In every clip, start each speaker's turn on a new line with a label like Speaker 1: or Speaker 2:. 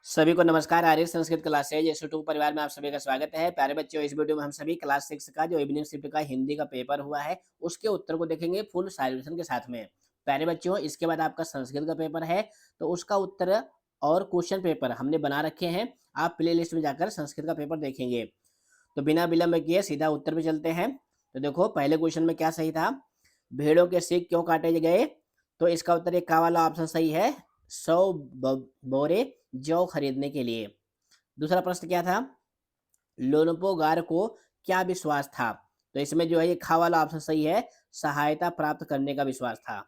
Speaker 1: सभी को नमस्कार। आर्य संस्कृत क्लासेज यूट्यूब परिवार में आप सभी का स्वागत है। प्यारे बच्चों, इस वीडियो में हम सभी क्लास 6 का जो इवनिंग शिफ्ट का हिंदी का पेपर हुआ है उसके उत्तर को देखेंगे फुल सॉल्यूशन के साथ में। प्यारे बच्चों, इसके बाद आपका संस्कृत का पेपर है तो उसका उत्तर और क्वेश्चन पेपर हमने बना रखे हैं। आप प्ले लिस्ट में जाकर संस्कृत का पेपर देखेंगे। तो बिना विलंब किए सीधा उत्तर पे चलते हैं। तो देखो, पहले क्वेश्चन में क्या सही था, भेड़ों के सींग क्यों काटे गए? तो इसका उत्तर एक का वाला ऑप्शन सही है, 100 बोरे जौ खरीदने के लिए। दूसरा प्रश्न क्या था, लोनपोगार को क्या विश्वास था? तो इसमें जो है ये खा वाला ऑप्शन सही है, सहायता प्राप्त करने का विश्वास था।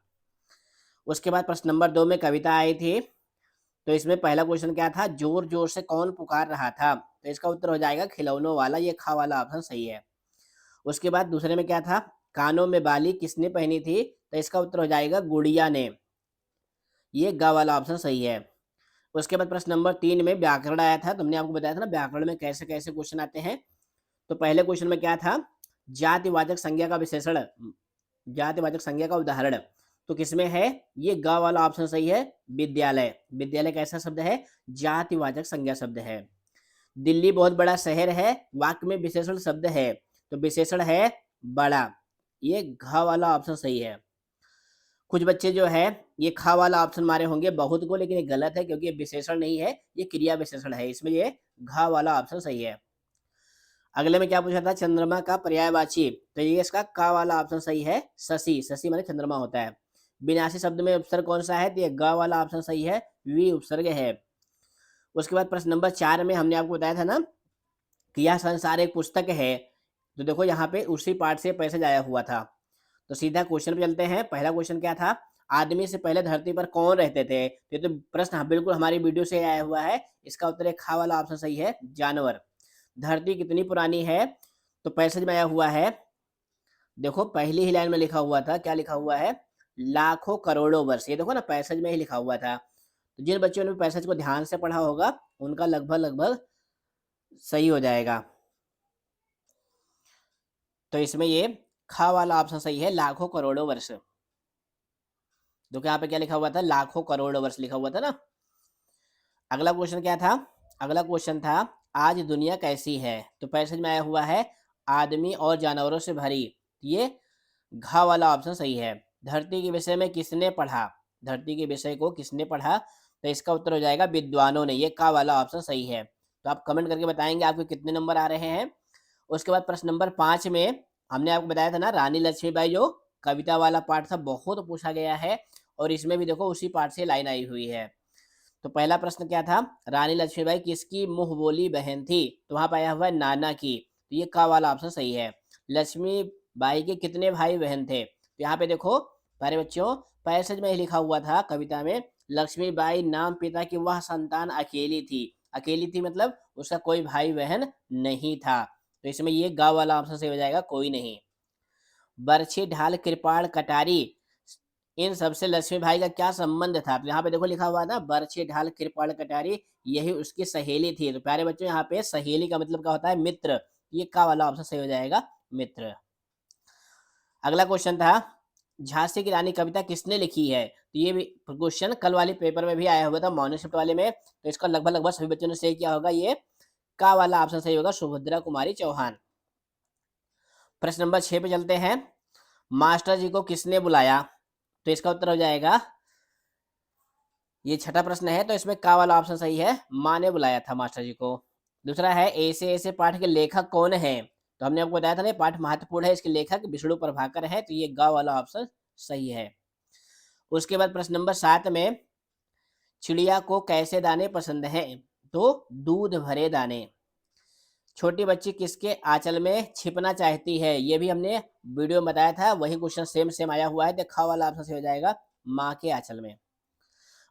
Speaker 1: उसके बाद प्रश्न नंबर 2 में कविता आई थी। तो इसमें पहला क्वेश्चन क्या था, जोर जोर से कौन पुकार रहा था? तो इसका उत्तर हो जाएगा खिलौनों वाला, ये खा वाला ऑप्शन सही है। उसके बाद दूसरे में क्या था, कानों में बाली किसने पहनी थी? तो इसका उत्तर हो जाएगा गुड़िया ने, ये ग वाला ऑप्शन सही है। उसके बाद प्रश्न नंबर 3 में व्याकरण आया था। तुमने आपको बताया था ना व्याकरण में कैसे कैसे क्वेश्चन आते हैं। तो पहले क्वेश्चन में क्या था, जातिवाचक संज्ञा का विशेषण, जातिवाचक संज्ञा का उदाहरण तो किसमें है? ये ग वाला ऑप्शन सही है, विद्यालय। विद्यालय कैसा शब्द है? जातिवाचक संज्ञा शब्द है। दिल्ली बहुत बड़ा शहर है, वाक्य में विशेषण शब्द है तो विशेषण है बड़ा, ये घ वाला ऑप्शन सही है। कुछ बच्चे जो है ये खा वाला ऑप्शन मारे होंगे बहुत को, लेकिन ये गलत है क्योंकि ये विशेषण नहीं है, ये क्रिया विशेषण है, इसमें ये घा वाला ऑप्शन सही है। अगले में क्या पूछा था, चंद्रमा का पर्यायवाची, तो ये इसका का वाला ऑप्शन सही है, शशि। शशि माने चंद्रमा होता है। विनाशी शब्द में उपसर्ग कौन सा है? तो ये ग वाला ऑप्शन सही है, वी उपसर्ग है। उसके बाद प्रश्न नंबर 4 में हमने आपको बताया था ना कि यह संसार एक पुस्तक है। तो देखो यहाँ पे उसी पार्ट से पैसेज आया हुआ था। तो सीधा क्वेश्चन पे चलते हैं। पहला क्वेश्चन क्या था, आदमी से पहले धरती पर कौन रहते थे? ये तो प्रश्न बिल्कुल हमारी वीडियो से आया हुआ है। इसका उत्तर एक खा वाला ऑप्शन सही है, जानवर। धरती कितनी पुरानी है? तो पैसेज में आया हुआ है, देखो पहली ही लाइन में लिखा हुआ था, क्या लिखा हुआ है, लाखों करोड़ों वर्ष। ये देखो ना पैसेज में ही लिखा हुआ था। तो जिन बच्चों ने पैसेज को ध्यान से पढ़ा होगा उनका लगभग लगभग सही हो जाएगा। तो इसमें ये खा वाला ऑप्शन सही है, लाखों करोड़ों वर्ष। देखो यहाँ पे क्या लिखा हुआ था, लाखों करोड़ वर्ष लिखा हुआ था ना। अगला क्वेश्चन क्या था, अगला क्वेश्चन था आज दुनिया कैसी है? तो पैसेज में आया हुआ है, आदमी और जानवरों से भरी, ये घा वाला ऑप्शन सही है। धरती के विषय में किसने पढ़ा? धरती के विषय को किसने पढ़ा? तो इसका उत्तर हो जाएगा विद्वानों ने, ये का वाला ऑप्शन सही है। तो आप कमेंट करके बताएंगे आपको कितने नंबर आ रहे हैं। उसके बाद प्रश्न नंबर 5 में हमने आपको बताया था ना, रानी लक्ष्मीबाई जो कविता वाला पार्ट था बहुत पूछा गया है और इसमें भी देखो उसी पार्ट से लाइन आई हुई है। तो पहला प्रश्न क्या था, रानी लक्ष्मीबाई किसकी मुंह बोली बहन थी? तो वहां पाया हुआ है नाना की, तो ये का वाला ऑप्शन सही है। लक्ष्मीबाई के कितने भाई बहन थे? तो यहाँ पे देखो प्यारे बच्चों, पैसेज में ही लिखा हुआ था कविता में, लक्ष्मीबाई नाम पिता की वह संतान अकेली थी। अकेली थी मतलब उसका कोई भाई बहन नहीं था। तो इसमें ये गा वाला ऑप्शन सही हो जाएगा, कोई नहीं। बरछी ढाल कृपाण कटारी, इन सबसे लक्ष्मी भाई का क्या संबंध था? तो यहाँ पे देखो लिखा हुआ है ना, बरछी ढाल कृपाण कटारी, यही उसकी सहेली थी। तो प्यारे बच्चों यहाँ पे सहेली का मतलब क्या होता है, मित्र। ये का वाला ऑप्शन सही हो जाएगा, मित्र। अगला क्वेश्चन था, झांसी की रानी कविता किसने लिखी है? तो ये भी क्वेश्चन कल वाले पेपर में भी आया हुआ था, मॉर्निंग शिफ्ट वाले में। तो इसका लगभग लगभग सभी बच्चों ने सही किया होगा, ये का वाला ऑप्शन सही होगा, सुभद्रा कुमारी चौहान। प्रश्न नंबर 6 पे चलते हैं, मास्टर जी को किसने बुलाया? तो इसका उत्तर हो जाएगा, ये छठा प्रश्न है तो इसमें का वाला ऑप्शन सही है, माँ ने बुलाया था मास्टर जी को। दूसरा है, ऐसे ऐसे पाठ के लेखक कौन है? तो हमने आपको बताया था ना पाठ महत्वपूर्ण है, इसके लेखक विष्णु प्रभाकर है, तो ये गा वाला ऑप्शन सही है। उसके बाद प्रश्न नंबर 7 में, चिड़िया को कैसे दाने पसंद हैं? तो दूध भरे दाने। छोटी बच्ची किसके आंचल में छिपना चाहती है? ये भी हमने वीडियो में बताया था, वही क्वेश्चन सेम सेम आया हुआ है, तो खा वाला ऑप्शन सही हो जाएगा, माँ के आंचल में।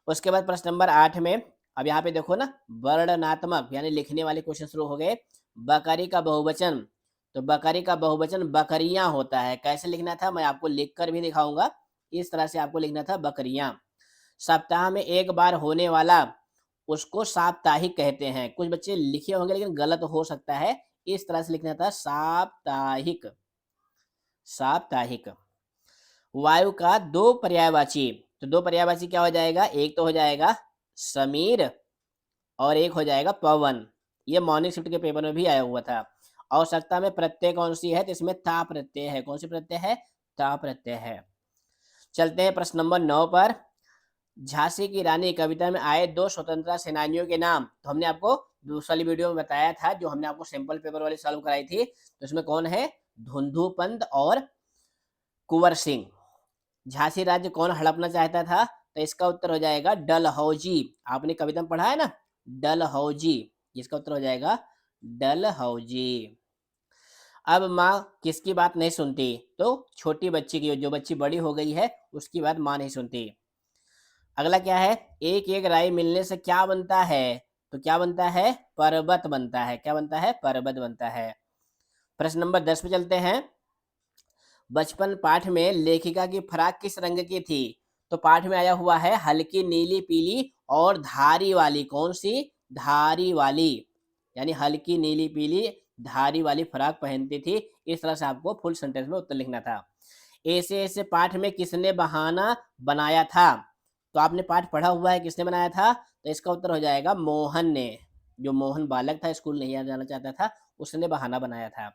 Speaker 1: उसके बाद प्रश्न नंबर 8 में, अब यहाँ पे देखो ना, वर्णनात्मक यानी लिखने वाले क्वेश्चन शुरू हो गए। बकरी का बहुवचन, तो बकरी का बहुवचन बकरियां होता है, कैसे लिखना था मैं आपको लिख कर भी दिखाऊंगा। इस तरह से आपको लिखना था, बकरियां। सप्ताह में एक बार होने वाला, उसको साप्ताहिक कहते हैं। कुछ बच्चे लिखे होंगे लेकिन गलत हो सकता है, इस तरह से लिखना था, साप्ताहिक। साप्ताहिक। वायु का दो पर्यायवाची, तो दो पर्यायवाची क्या हो जाएगा, एक तो हो जाएगा समीर और एक हो जाएगा पवन। ये मॉर्निंग शिफ्ट के पेपर में भी आया हुआ था। आवश्यकता में प्रत्यय कौन सी है, तो इसमें ता प्रत्यय है। कौन सी प्रत्यय है, ता प्रत्यय है। चलते हैं प्रश्न नंबर 9 पर। झांसी की रानी कविता में आए दो स्वतंत्रता सेनानियों के नाम। तो हमने आपको दूसरी वाली वीडियो में बताया था, जो हमने आपको सिंपल पेपर वाली सॉल्व कराई थी, तो इसमें कौन है, धुंधुपंत और कुंवर सिंह। झांसी राज्य कौन हड़पना चाहता था, तो इसका उत्तर हो जाएगा डलहौजी। आपने कविता में पढ़ा है ना, डलहौजी। इसका उत्तर हो जाएगा डलहौजी। अब माँ किसकी बात नहीं सुनती, तो छोटी बच्ची की, जो बच्ची बड़ी हो गई है उसकी बात माँ नहीं सुनती। अगला क्या है, एक एक राई मिलने से क्या बनता है, तो क्या बनता है, पर्वत बनता है। क्या बनता है, पर्वत बनता है। प्रश्न नंबर 10 पे चलते हैं। बचपन पाठ में लेखिका की फ्राक किस रंग की थी, तो पाठ में आया हुआ है हल्की नीली पीली और धारी वाली। कौन सी, धारी वाली, यानी हल्की नीली पीली धारी वाली फ्राक पहनती थी। इस तरह से आपको फुल सेंटेंस में उत्तर लिखना था। ऐसे ऐसे पाठ में किसने बहाना बनाया था, तो आपने पाठ पढ़ा हुआ है, किसने बनाया था, तो इसका उत्तर हो जाएगा मोहन ने। जो मोहन बालक था, स्कूल नहीं जाना चाहता था, उसने बहाना बनाया था।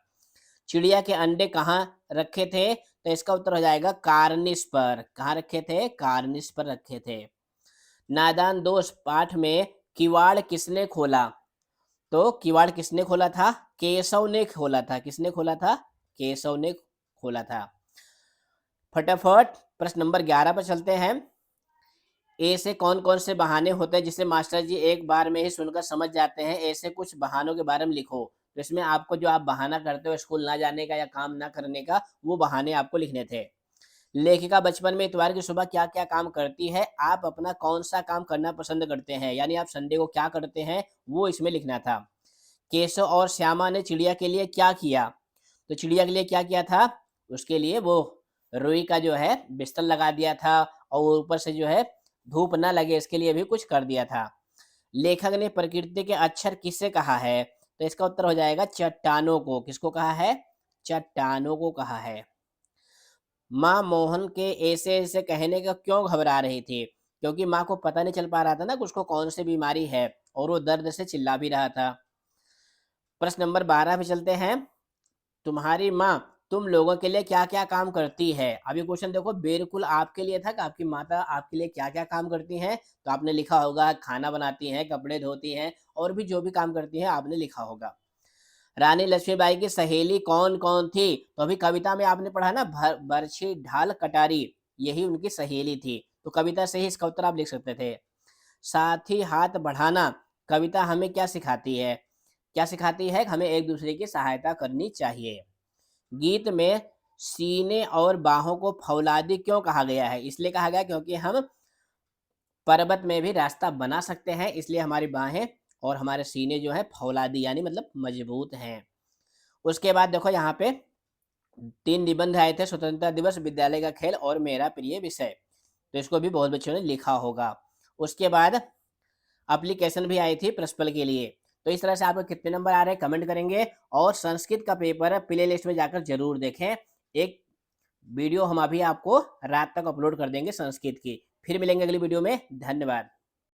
Speaker 1: चिड़िया के अंडे कहाँ रखे थे, तो इसका उत्तर हो जाएगा कार्निस पर। कहाँ रखे थे, कार्निस पर रखे थे। नादान दोस्त पाठ में किवाड़ किसने खोला, तो किवाड़ किसने खोला था, केशव ने खोला था। किसने खोला था, केशव ने खोला था। फटाफट प्रश्न नंबर 11 पर चलते हैं। ऐसे कौन कौन से बहाने होते हैं जिसे मास्टर जी एक बार में ही सुनकर समझ जाते हैं, ऐसे कुछ बहानों के बारे में लिखो। तो इसमें आपको जो आप बहाना करते हो स्कूल ना जाने का या काम ना करने का, वो बहाने आपको लिखने थे। लेखिका बचपन में इतवार की सुबह क्या क्या काम करती है, आप अपना कौन सा काम करना पसंद करते हैं, यानी आप संडे को क्या करते हैं, वो इसमें लिखना था। केशव और श्यामा ने चिड़िया के लिए क्या किया, तो चिड़िया के लिए क्या किया था, उसके लिए वो रुई का जो है बिस्तर लगा दिया था, और ऊपर से जो है धूप ना लगे इसके लिए भी कुछ कर दिया था। लेखक ने प्रकृति के अक्षर किसे कहा है, तो इसका उत्तर हो जाएगा चट्टानों को। किसको कहा है, चट्टानों को कहा है। माँ मोहन के ऐसे ऐसे कहने का क्यों घबरा रही थी, क्योंकि माँ को पता नहीं चल पा रहा था ना कि उसको कौन सी बीमारी है, और वो दर्द से चिल्ला भी रहा था। प्रश्न नंबर 12 पे चलते हैं। तुम्हारी माँ तुम लोगों के लिए क्या क्या काम करती है। अभी क्वेश्चन देखो, बिल्कुल आपके लिए था कि आपकी माता आपके लिए क्या क्या काम करती हैं, तो आपने लिखा होगा खाना बनाती हैं, कपड़े धोती हैं, और भी जो भी काम करती हैं आपने लिखा होगा। रानी लक्ष्मीबाई की सहेली कौन कौन थी, तो अभी कविता में आपने पढ़ा ना, बरछी ढाल कटारी, यही उनकी सहेली थी। तो कविता से ही इसका उत्तर आप लिख सकते थे। साथ ही हाथ बढ़ाना, कविता हमें क्या सिखाती है, क्या सिखाती है, हमें एक दूसरे की सहायता करनी चाहिए। गीत में सीने और बाहों को फौलादी क्यों कहा गया है, इसलिए कहा गया क्योंकि हम पर्वत में भी रास्ता बना सकते हैं, इसलिए हमारी बाहें और हमारे सीने जो है फौलादी यानी मतलब मजबूत हैं। उसके बाद देखो यहाँ पे 3 निबंध आए थे, स्वतंत्रता दिवस, विद्यालय का खेल और मेरा प्रिय विषय, तो इसको भी बहुत बच्चों ने लिखा होगा। उसके बाद एप्लीकेशन भी आई थी प्रिंसिपल के लिए। तो इस तरह से आपको कितने नंबर आ रहे हैं कमेंट करेंगे, और संस्कृत का पेपर प्ले लिस्ट में जाकर जरूर देखें। एक वीडियो हम अभी आपको रात तक अपलोड कर देंगे संस्कृत की। फिर मिलेंगे अगली वीडियो में, धन्यवाद।